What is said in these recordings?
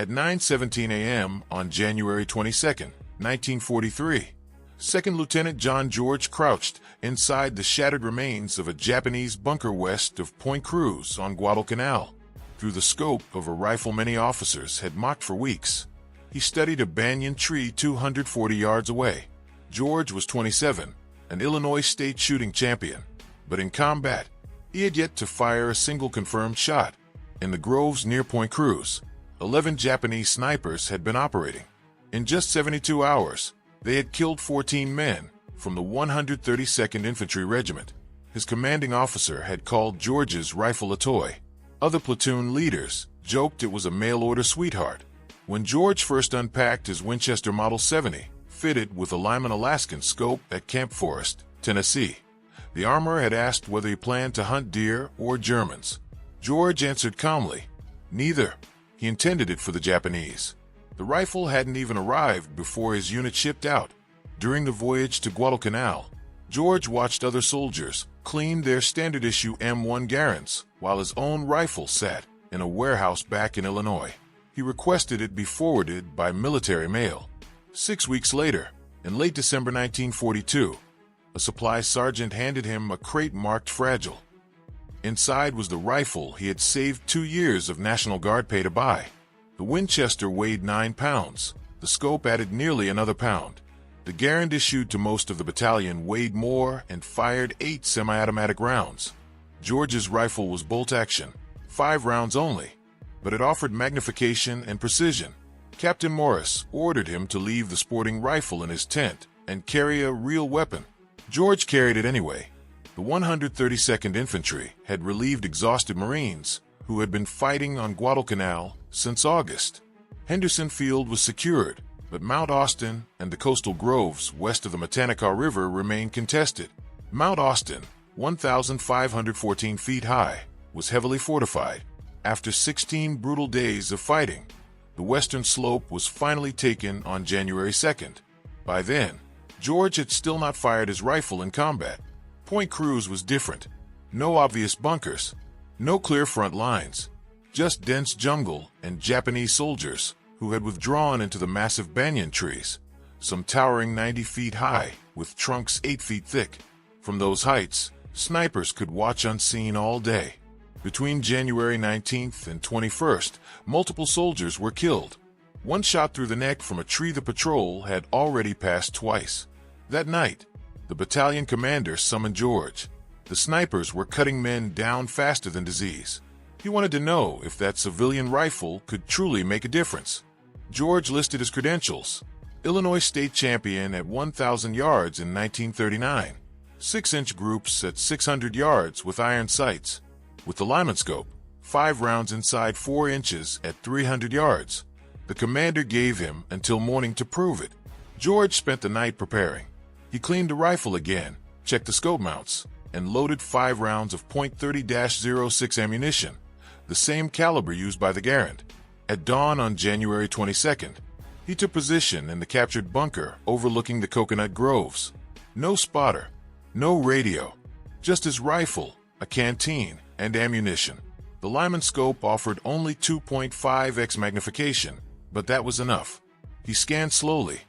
At 9:17 a.m. on January 22, 1943, Second Lieutenant John George crouched inside the shattered remains of a Japanese bunker west of Point Cruz on Guadalcanal. Through the scope of a rifle many officers had mocked for weeks, he studied a banyan tree 240 yards away. George was 27, an Illinois state shooting champion, but in combat, he had yet to fire a single confirmed shot. In the groves near Point Cruz, 11 Japanese snipers had been operating. In just 72 hours, they had killed 14 men from the 132nd Infantry Regiment. His commanding officer had called George's rifle a toy. Other platoon leaders joked it was a mail-order sweetheart. When George first unpacked his Winchester Model 70, fitted with a Lyman Alaskan scope at Camp Forest, Tennessee, the armorer had asked whether he planned to hunt deer or Germans. George answered calmly, neither. He intended it for the Japanese. The rifle hadn't even arrived before his unit shipped out. During the voyage to Guadalcanal, George watched other soldiers clean their standard-issue M1 Garands while his own rifle sat in a warehouse back in Illinois. He requested it be forwarded by military mail. 6 weeks later, in late December 1942, a supply sergeant handed him a crate marked fragile. Inside was the rifle he had saved 2 years of National Guard pay to buy. The Winchester weighed 9 pounds. The scope added nearly another pound. The Garand issued to most of the battalion weighed more and fired 8 semi-automatic rounds. George's rifle was bolt action, 5 rounds only, but it offered magnification and precision. Captain Morris ordered him to leave the sporting rifle in his tent and carry a real weapon. George carried it anyway. The 132nd Infantry had relieved exhausted Marines who had been fighting on Guadalcanal since August. Henderson Field was secured, but Mount Austin and the coastal groves west of the Matanacaw River remained contested. Mount Austin, 1,514 feet high, was heavily fortified. After 16 brutal days of fighting, the western slope was finally taken on January 2nd. By then, George had still not fired his rifle in combat. Point Cruz was different. No obvious bunkers, no clear front lines, just dense jungle and Japanese soldiers who had withdrawn into the massive banyan trees, some towering 90 feet high with trunks 8 feet thick. From those heights, snipers could watch unseen all day. Between January 19th and 21st, multiple soldiers were killed. One shot through the neck from a tree the patrol had already passed twice. That night, the battalion commander summoned George. The snipers were cutting men down faster than disease. He wanted to know if that civilian rifle could truly make a difference. George listed his credentials: Illinois state champion at 1,000 yards in 1939, 6-inch groups at 600 yards with iron sights. With the Lyman scope, 5 rounds inside 4 inches at 300 yards. The commander gave him until morning to prove it. George spent the night preparing. He cleaned the rifle again, checked the scope mounts, and loaded 5 rounds of .30-06 ammunition, the same caliber used by the Garand. At dawn on January 22nd, he took position in the captured bunker overlooking the coconut groves. No spotter, no radio, just his rifle, a canteen, and ammunition. The Lyman scope offered only 2.5x magnification, but that was enough. He scanned slowly,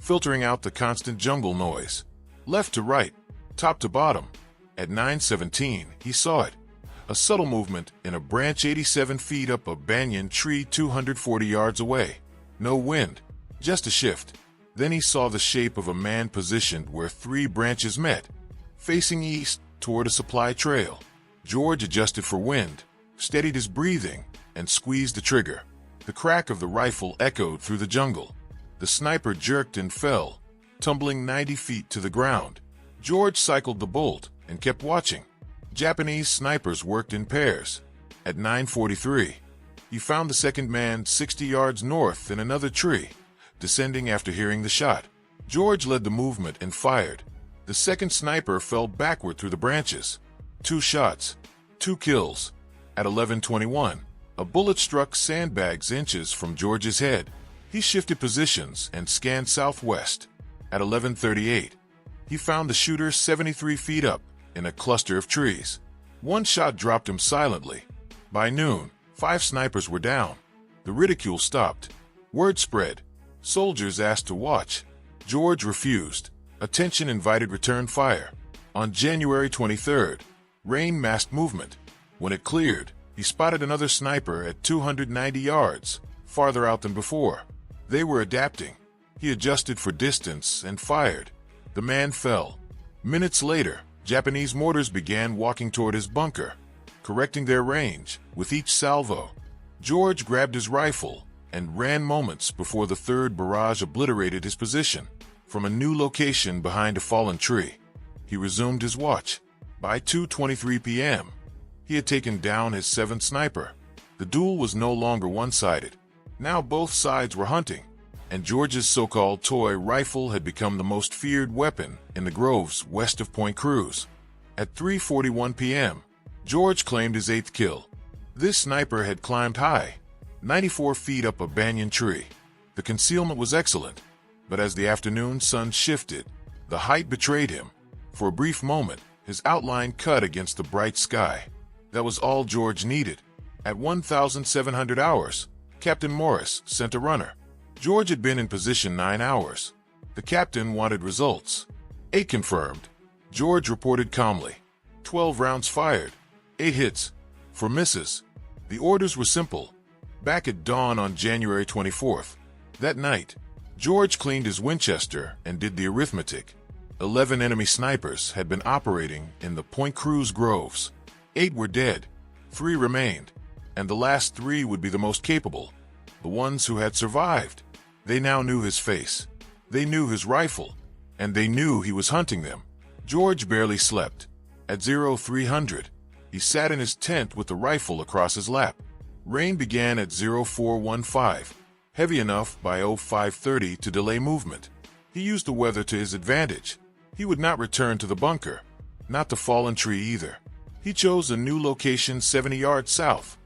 filtering out the constant jungle noise. Left to right, top to bottom. At 9:17, he saw it. A subtle movement in a branch 87 feet up a banyan tree 240 yards away. No wind, just a shift. Then he saw the shape of a man positioned where 3 branches met, facing east toward a supply trail. George adjusted for wind, steadied his breathing, and squeezed the trigger. The crack of the rifle echoed through the jungle. The sniper jerked and fell, tumbling 90 feet to the ground. George cycled the bolt and kept watching. Japanese snipers worked in pairs. At 9:43, he found the second man 60 yards north in another tree, descending after hearing the shot. George led the movement and fired. The second sniper fell backward through the branches. 2 shots, 2 kills. At 11:21, a bullet struck sandbags inches from George's head. He shifted positions and scanned southwest. At 11:38, he found the shooter 73 feet up in a cluster of trees. 1 shot dropped him silently. By noon, 5 snipers were down. The ridicule stopped. Word spread. Soldiers asked to watch. George refused. Attention invited return fire. On January 23rd, Rain masked movement. When it cleared, he spotted another sniper at 290 yards, farther out than before. They were adapting. He adjusted for distance and fired. The man fell. Minutes later, Japanese mortars began walking toward his bunker, correcting their range with each salvo. George grabbed his rifle and ran moments before the third barrage obliterated his position. From a new location behind a fallen tree, he resumed his watch. By 2:23 p.m., he had taken down his seventh sniper. The duel was no longer one-sided. Now both sides were hunting, and George's so-called toy rifle had become the most feared weapon in the groves west of Point Cruz. At 3:41 p.m., George claimed his eighth kill. This sniper had climbed high, 94 feet up a banyan tree. The concealment was excellent, but as the afternoon sun shifted, the height betrayed him. For a brief moment, his outline cut against the bright sky. That was all George needed. At 1,700 hours, Captain Morris sent a runner. George had been in position 9 hours. The captain wanted results. 8 confirmed. George reported calmly. 12 rounds fired. 8 hits. For misses. The orders were simple. Back at dawn on January 24th. That night, George cleaned his Winchester and did the arithmetic. 11 enemy snipers had been operating in the Point Cruz groves. 8 were dead. 3 remained. And the last 3 would be the most capable. The ones who had survived. They now knew his face. They knew his rifle. And they knew he was hunting them. George barely slept. At 0300, he sat in his tent with the rifle across his lap. Rain began at 0415, heavy enough by 0530 to delay movement. He used the weather to his advantage. He would not return to the bunker, not the fallen tree either. He chose a new location 70 yards south,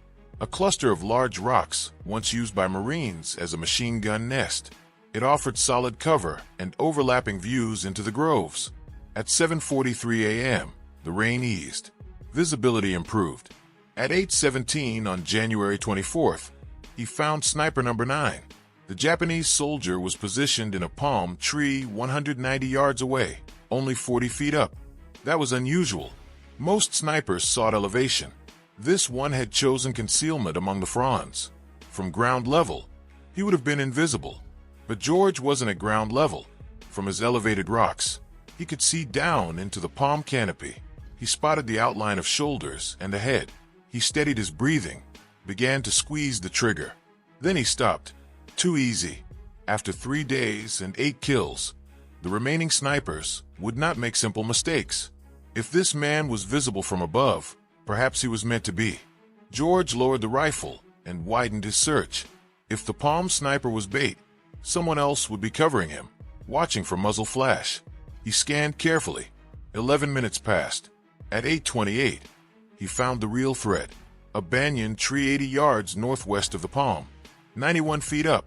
a cluster of large rocks once used by Marines as a machine gun nest. It offered solid cover and overlapping views into the groves. At 7:43 a.m., the rain eased. Visibility improved. At 8:17 on January 24th, he found sniper number 9. The Japanese soldier was positioned in a palm tree 190 yards away, only 40 feet up. That was unusual. Most snipers sought elevation. This one had chosen concealment among the fronds. From ground level, he would have been invisible. But George wasn't at ground level. From his elevated rocks, he could see down into the palm canopy. He spotted the outline of shoulders and a head. He steadied his breathing, began to squeeze the trigger. Then he stopped. Too easy. After 3 days and 8 kills, the remaining snipers would not make simple mistakes. If this man was visible from above, perhaps he was meant to be. George lowered the rifle and widened his search. If the palm sniper was bait, someone else would be covering him, watching for muzzle flash. He scanned carefully. 11 minutes passed. At 8:28, he found the real threat. A banyan tree 80 yards northwest of the palm. 91 feet up.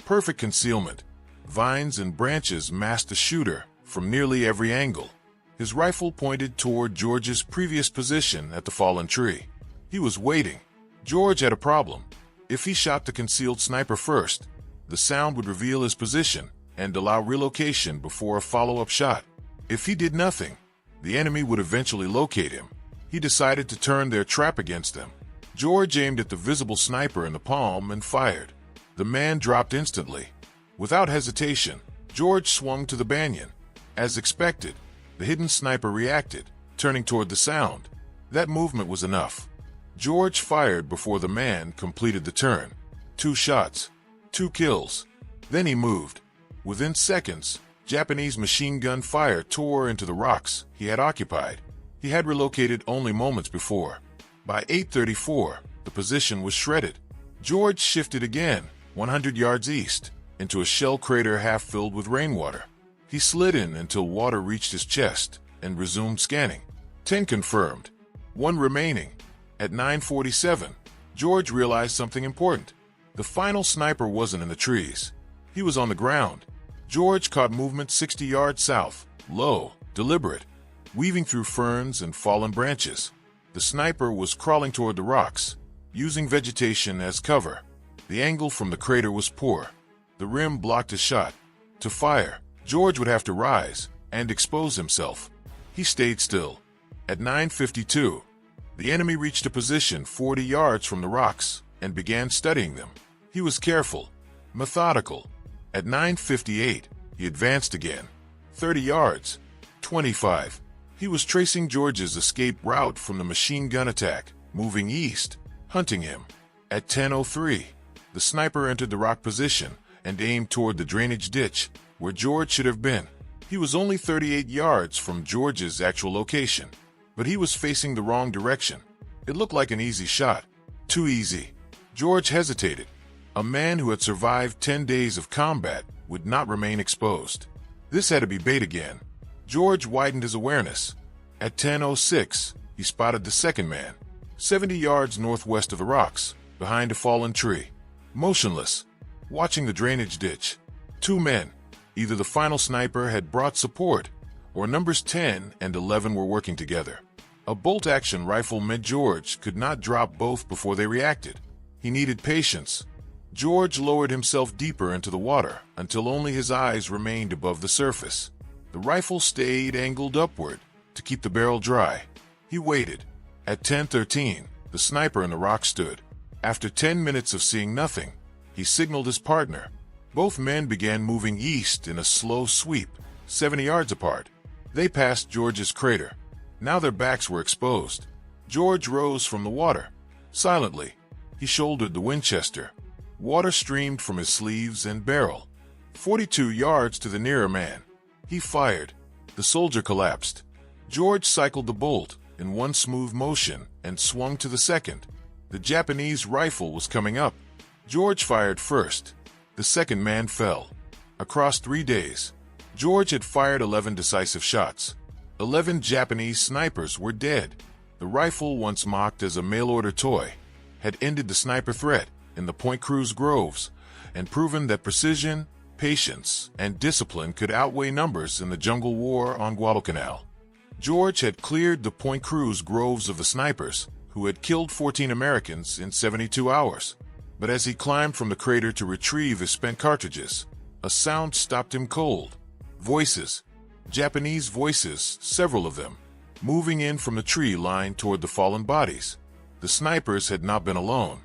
Perfect concealment. Vines and branches masked the shooter from nearly every angle. His rifle pointed toward George's previous position at the fallen tree. He was waiting. George had a problem. If he shot the concealed sniper first, the sound would reveal his position and allow relocation before a follow-up shot. If he did nothing, the enemy would eventually locate him. He decided to turn their trap against them. George aimed at the visible sniper in the palm and fired. The man dropped instantly. Without hesitation, George swung to the banyan. As expected, the hidden sniper reacted, turning toward the sound. That movement was enough. George fired before the man completed the turn. 2 shots, 2 kills. Then he moved. Within seconds, Japanese machine gun fire tore into the rocks he had occupied. He had relocated only moments before. By 8:34, the position was shredded. George shifted again, 100 yards east, into a shell crater half filled with rainwater. He slid in until water reached his chest and resumed scanning. 10 confirmed. 1 remaining. At 9:47, George realized something important. The final sniper wasn't in the trees. He was on the ground. George caught movement 60 yards south, low, deliberate, weaving through ferns and fallen branches. The sniper was crawling toward the rocks, using vegetation as cover. The angle from the crater was poor. The rim blocked his shot. To fire, George would have to rise and expose himself. He stayed still. At 9:52, the enemy reached a position 40 yards from the rocks and began studying them. He was careful, methodical. At 9:58, he advanced again. 30 yards, 25. He was tracing George's escape route from the machine gun attack, moving east, hunting him. At 10:03, the sniper entered the rock position and aimed toward the drainage ditch, where George should have been. He was only 38 yards from George's actual location, but he was facing the wrong direction. It looked like an easy shot. Too easy. George hesitated. A man who had survived 10 days of combat would not remain exposed. This had to be bait again. George widened his awareness. At 10:06, he spotted the second man, 70 yards northwest of the rocks, behind a fallen tree. Motionless, watching the drainage ditch. Two men. Either the final sniper had brought support, or numbers 10 and 11 were working together. A bolt-action rifle meant George could not drop both before they reacted. He needed patience. George lowered himself deeper into the water until only his eyes remained above the surface. The rifle stayed angled upward to keep the barrel dry. He waited. At 10:13, the sniper in the rock stood. After 10 minutes of seeing nothing, he signaled his partner. Both men began moving east in a slow sweep, 70 yards apart. They passed George's crater. Now their backs were exposed. George rose from the water. Silently, he shouldered the Winchester. Water streamed from his sleeves and barrel. 42 yards to the nearer man. He fired. The soldier collapsed. George cycled the bolt in one smooth motion and swung to the second. The Japanese rifle was coming up. George fired first. The second man fell. Across 3 days, George had fired 11 decisive shots. 11 Japanese snipers were dead. The rifle, once mocked as a mail-order toy, had ended the sniper threat in the Point Cruz groves and proven that precision, patience, and discipline could outweigh numbers in the jungle war on Guadalcanal. George had cleared the Point Cruz groves of the snipers, who had killed 14 Americans in 72 hours. But as he climbed from the crater to retrieve his spent cartridges, a sound stopped him cold. Voices. Japanese voices, several of them, moving in from the tree line toward the fallen bodies. The snipers had not been alone.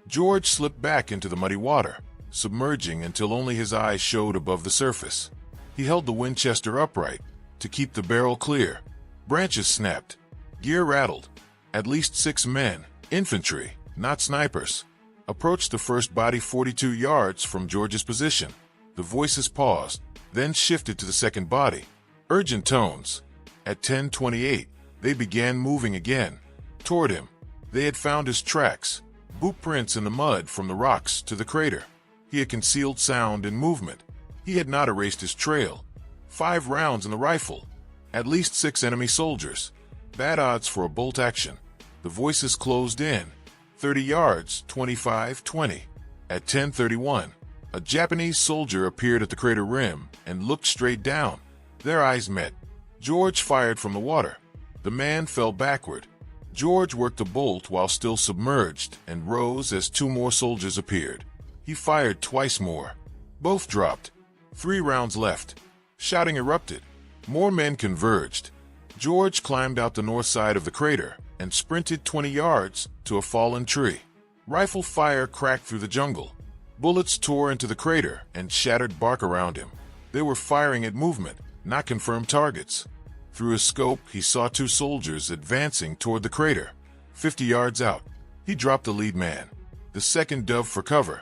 George slipped back into the muddy water, submerging until only his eyes showed above the surface. He held the Winchester upright to keep the barrel clear. Branches snapped. Gear rattled. At least 6 men, infantry, not snipers, approached the first body 42 yards from George's position. The voices paused, then shifted to the second body. Urgent tones. At 10:28, they began moving again. Toward him. They had found his tracks, boot prints in the mud from the rocks to the crater. He had concealed sound and movement. He had not erased his trail. 5 rounds in the rifle. At least 6 enemy soldiers. Bad odds for a bolt action. The voices closed in. 30 yards, 25-20. At 10:31, a Japanese soldier appeared at the crater rim and looked straight down. Their eyes met. George fired from the water. The man fell backward. George worked the bolt while still submerged and rose as 2 more soldiers appeared. He fired twice more. Both dropped. 3 rounds left. Shouting erupted. More men converged. George climbed out the north side of the crater and sprinted 20 yards to a fallen tree. Rifle fire cracked through the jungle. Bullets tore into the crater and shattered bark around him. They were firing at movement, not confirmed targets. Through his scope, he saw 2 soldiers advancing toward the crater. 50 yards out, he dropped the lead man. The second dove for cover.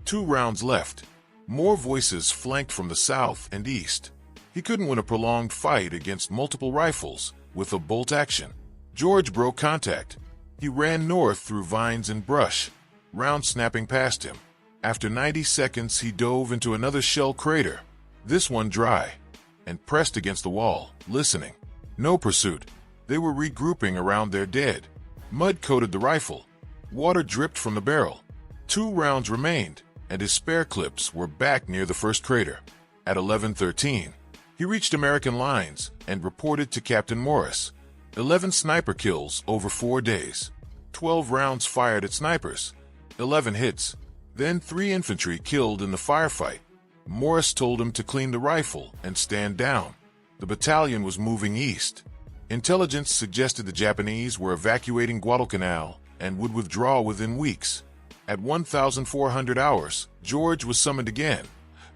2 rounds left. More voices flanked from the south and east. He couldn't win a prolonged fight against multiple rifles with a bolt action. George broke contact. He ran north through vines and brush, rounds snapping past him. After 90 seconds, he dove into another shell crater, this one dry, and pressed against the wall, listening. No pursuit. They were regrouping around their dead. Mud coated the rifle. Water dripped from the barrel. 2 rounds remained, and his spare clips were back near the first crater. At 11:13, he reached American lines and reported to Captain Morris. 11 sniper kills over 4 days. 12 rounds fired at snipers. 11 hits. Then 3 infantry killed in the firefight. Morris told him to clean the rifle and stand down. The battalion was moving east. Intelligence suggested the Japanese were evacuating Guadalcanal and would withdraw within weeks. At 1,400 hours, George was summoned again,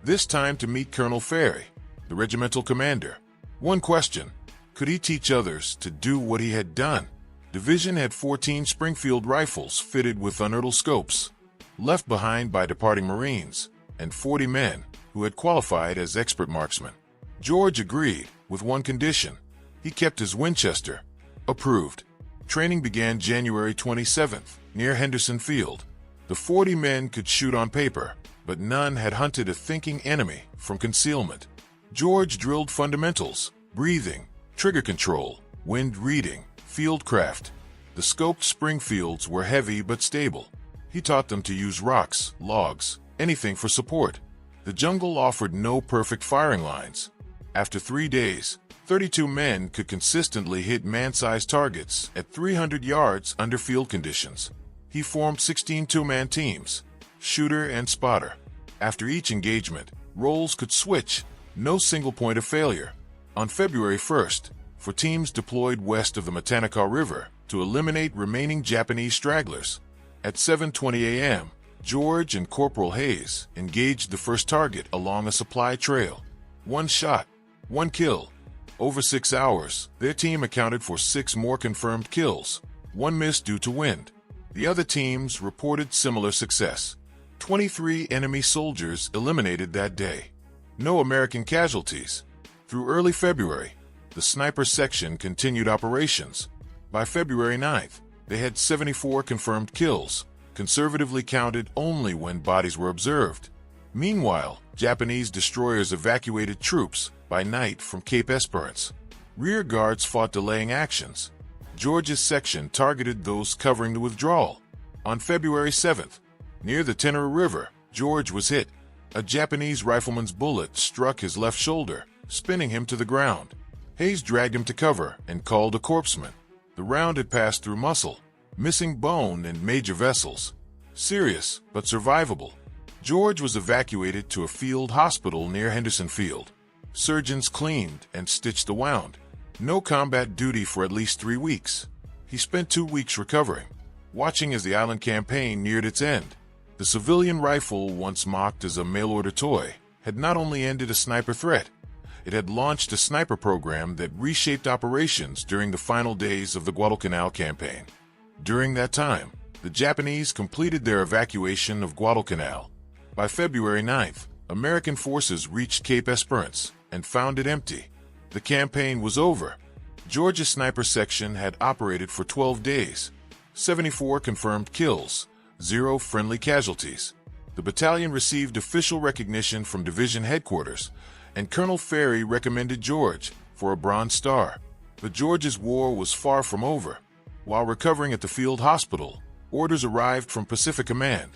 this time to meet Colonel Ferry, the regimental commander. One question: could he teach others to do what he had done? Division had 14 Springfield rifles fitted with unertl scopes, left behind by departing Marines, and 40 men who had qualified as expert marksmen. George agreed, with one condition: he kept his Winchester. Approved. Training began January 27th, near Henderson Field. The 40 men could shoot on paper, but none had hunted a thinking enemy from concealment. George drilled fundamentals: breathing, trigger control, wind reading, fieldcraft. The scoped Springfields were heavy but stable. He taught them to use rocks, logs, anything for support. The jungle offered no perfect firing lines. After 3 days, 32 men could consistently hit man-sized targets at 300 yards under field conditions. He formed 16 two-man teams, shooter and spotter. After each engagement, roles could switch, no single point of failure. On February 1st, for teams deployed west of the Matanacaw River to eliminate remaining Japanese stragglers. At 7:20 a.m., George and Corporal Hayes engaged the first target along a supply trail. 1 shot, 1 kill. Over 6 hours, their team accounted for 6 more confirmed kills. 1 missed due to wind. The other teams reported similar success. 23 enemy soldiers eliminated that day. No American casualties. Through early February, the sniper section continued operations. By February 9th, they had 74 confirmed kills, conservatively counted only when bodies were observed. Meanwhile, Japanese destroyers evacuated troops by night from Cape Esperance. Rear guards fought delaying actions. George's section targeted those covering the withdrawal. On February 7th, near the Tenere River, George was hit. A Japanese rifleman's bullet struck his left shoulder, spinning him to the ground. Hayes dragged him to cover and called a corpsman. The round had passed through muscle, missing bone and major vessels. Serious, but survivable. George was evacuated to a field hospital near Henderson Field. Surgeons cleaned and stitched the wound. No combat duty for at least 3 weeks. He spent 2 weeks recovering, watching as the island campaign neared its end. The civilian rifle, once mocked as a mail-order toy, had not only ended a sniper threat, it had launched a sniper program that reshaped operations during the final days of the Guadalcanal campaign. During that time, the Japanese completed their evacuation of Guadalcanal. By February 9th, American forces reached Cape Esperance and found it empty. The campaign was over. Georgia's sniper section had operated for 12 days. 74 confirmed kills, 0 friendly casualties. The battalion received official recognition from division headquarters, and Colonel Ferry recommended George for a Bronze Star. But George's war was far from over. While recovering at the field hospital, orders arrived from Pacific Command.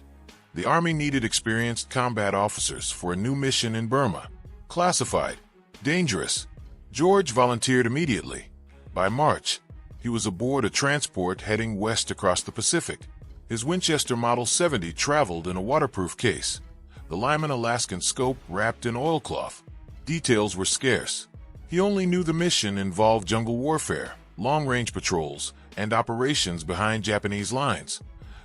The Army needed experienced combat officers for a new mission in Burma. Classified, dangerous. George volunteered immediately. By March, he was aboard a transport heading west across the Pacific. His Winchester Model 70 traveled in a waterproof case, the Lyman Alaskan scope wrapped in oilcloth. Details were scarce. He only knew the mission involved jungle warfare, long-range patrols, and operations behind Japanese lines.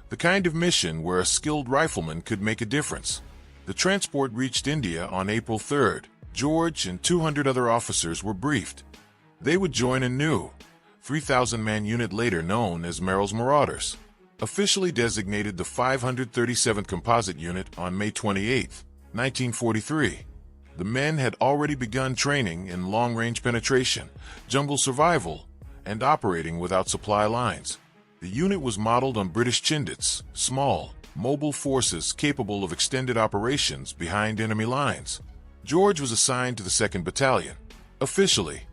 The kind of mission where a skilled rifleman could make a difference. The transport reached India on April 3rd. George and 200 other officers were briefed. They would join a new 3,000-man unit later known as Merrill's Marauders, officially designated the 537th Composite Unit on May 28, 1943. The men had already begun training in long-range penetration, jungle survival, and operating without supply lines. The unit was modeled on British Chindits, small, mobile forces capable of extended operations behind enemy lines. George was assigned to the 2nd Battalion. Officially,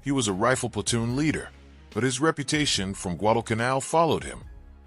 he was a rifle platoon leader, but his reputation from Guadalcanal followed him.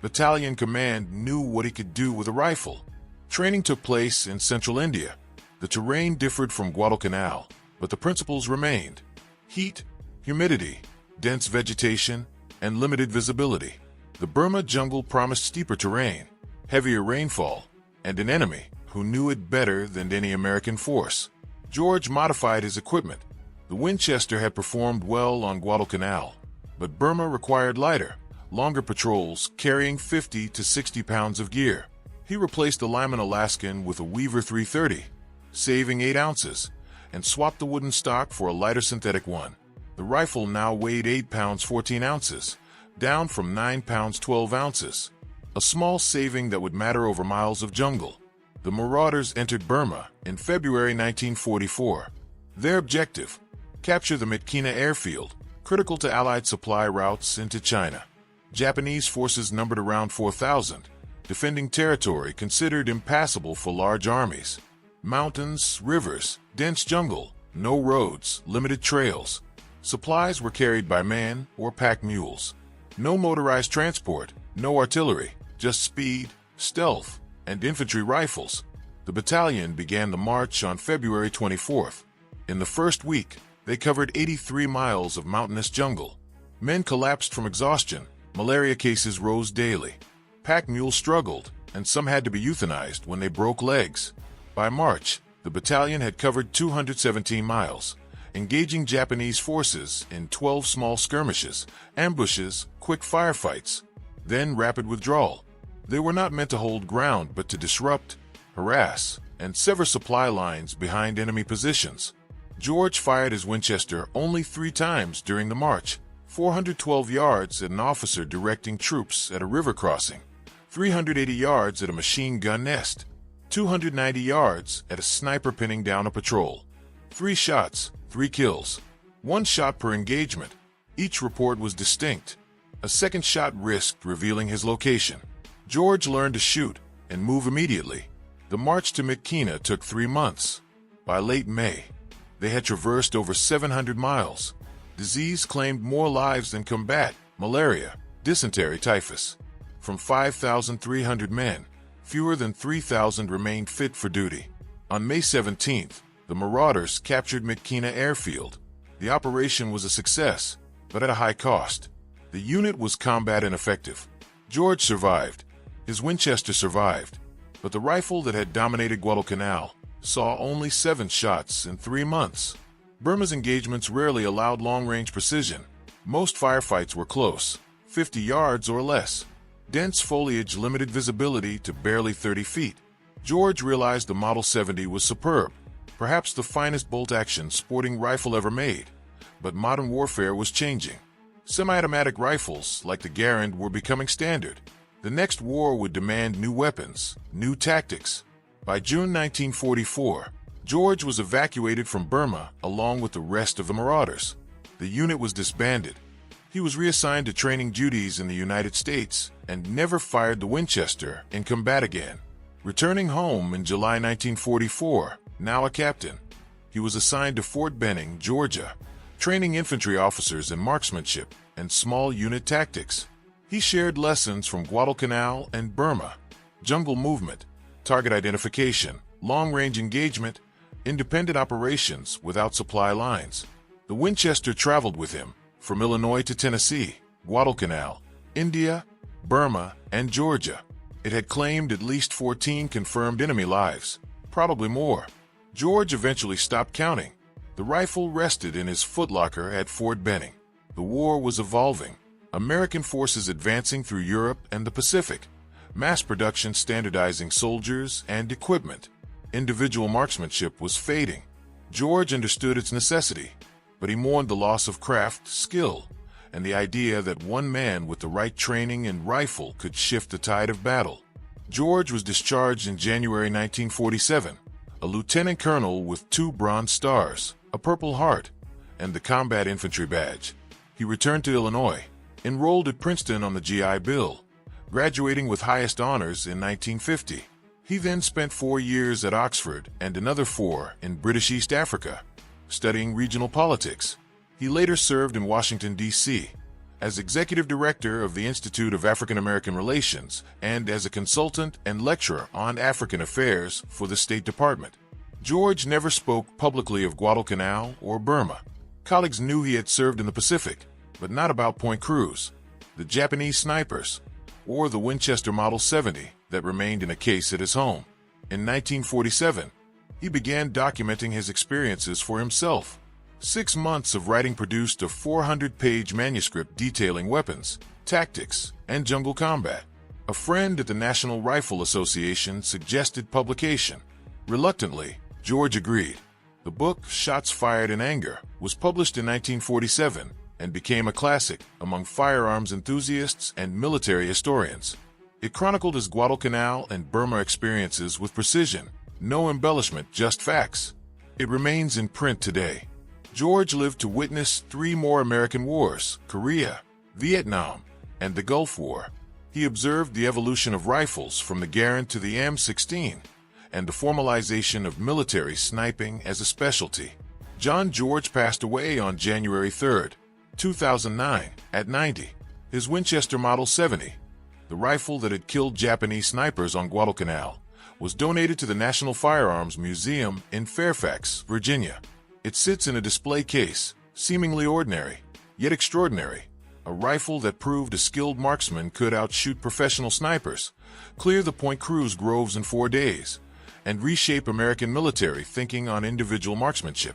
Battalion command knew what he could do with a rifle. Training took place in central India. The terrain differed from Guadalcanal, but the principles remained: heat, humidity, dense vegetation, and limited visibility. The Burma jungle promised steeper terrain, heavier rainfall, and an enemy who knew it better than any American force. George modified his equipment. The Winchester had performed well on Guadalcanal, but Burma required lighter, longer patrols carrying 50 to 60 pounds of gear. He replaced the Lyman Alaskan with a Weaver 330, saving 8 ounces, and swapped the wooden stock for a lighter synthetic one. The rifle now weighed 8 pounds 14 ounces, down from 9 pounds 12 ounces. A small saving that would matter over miles of jungle. The Marauders entered Burma in February 1944. Their objective: capture the Myitkyina airfield, critical to Allied supply routes into China. Japanese forces numbered around 4,000, defending territory considered impassable for large armies. Mountains, rivers, dense jungle, no roads, limited trails. Supplies were carried by man or pack mules. No motorized transport, no artillery, just speed, stealth, and infantry rifles. The battalion began the march on February 24th. In the first week, they covered 83 miles of mountainous jungle. Men collapsed from exhaustion. Malaria cases rose daily. Pack mules struggled, and some had to be euthanized when they broke legs. By March, the battalion had covered 217 miles, engaging Japanese forces in 12 small skirmishes, ambushes, quick firefights, then rapid withdrawal. They were not meant to hold ground but to disrupt, harass, and sever supply lines behind enemy positions. George fired his Winchester only 3 times during the march: 412 yards at an officer directing troops at a river crossing, 380 yards at a machine gun nest, 290 yards at a sniper pinning down a patrol. 3 shots, 3 kills. 1 shot per engagement. Each report was distinct. A second shot risked revealing his location. George learned to shoot and move immediately. The march to Myitkyina took 3 months. By late May, they had traversed over 700 miles. Disease claimed more lives than combat: malaria, dysentery, typhus. From 5,300 men, fewer than 3,000 remained fit for duty. On May 17th, the Marauders captured Myitkyina airfield. The operation was a success, but at a high cost. The unit was combat ineffective. George survived. His Winchester survived, but the rifle that had dominated Guadalcanal saw only 7 shots in 3 months. Burma's engagements rarely allowed long-range precision. Most firefights were close, 50 yards or less. Dense foliage limited visibility to barely 30 feet. George realized the Model 70 was superb, perhaps the finest bolt-action sporting rifle ever made. But modern warfare was changing. Semi-automatic rifles like the Garand were becoming standard. The next war would demand new weapons, new tactics. By June 1944, George was evacuated from Burma along with the rest of the Marauders. The unit was disbanded. He was reassigned to training duties in the United States and never fired the Winchester in combat again. Returning home in July 1944, now a captain, he was assigned to Fort Benning, Georgia, training infantry officers in marksmanship and small unit tactics. He shared lessons from Guadalcanal and Burma: jungle movement, target identification, long-range engagement, independent operations without supply lines. The Winchester traveled with him from Illinois to Tennessee, Guadalcanal, India, Burma, and Georgia. It had claimed at least 14 confirmed enemy lives, probably more. George eventually stopped counting. The rifle rested in his footlocker at Fort Benning. The war was evolving. American forces advancing through Europe and the Pacific. Mass production standardizing soldiers and equipment. Individual marksmanship was fading. George understood its necessity, but he mourned the loss of craft, skill, and the idea that one man with the right training and rifle could shift the tide of battle. George was discharged in January 1947, a lieutenant colonel with 2 Bronze Stars, a Purple Heart, and the Combat Infantry Badge. He returned to Illinois, enrolled at Princeton on the GI Bill, graduating with highest honors in 1950. He then spent 4 years at Oxford and another 4 in British East Africa, studying regional politics. He later served in Washington, D.C., as executive director of the Institute of African American Relations and as a consultant and lecturer on African affairs for the State Department. George never spoke publicly of Guadalcanal or Burma. Colleagues knew he had served in the Pacific, but not about Point Cruz, the Japanese snipers, or the Winchester Model 70 that remained in a case at his home. In 1947, he began documenting his experiences for himself. 6 months of writing produced a 400-page manuscript detailing weapons, tactics, and jungle combat. A friend at the National Rifle Association suggested publication. Reluctantly, George agreed. The book, Shots Fired in Anger, was published in 1947 and became a classic among firearms enthusiasts and military historians. It chronicled his Guadalcanal and Burma experiences with precision, no embellishment, just facts. It remains in print today. George lived to witness 3 more American wars, Korea, Vietnam, and the Gulf War. He observed the evolution of rifles from the Garand to the M16 and the formalization of military sniping as a specialty. John George passed away on January 3, 2009, at 90. His Winchester Model 70, the rifle that had killed Japanese snipers on Guadalcanal, was donated to the National Firearms Museum in Fairfax, Virginia. It sits in a display case, seemingly ordinary, yet extraordinary. A rifle that proved a skilled marksman could outshoot professional snipers, clear the Point Cruz groves in 4 days, and reshape American military thinking on individual marksmanship.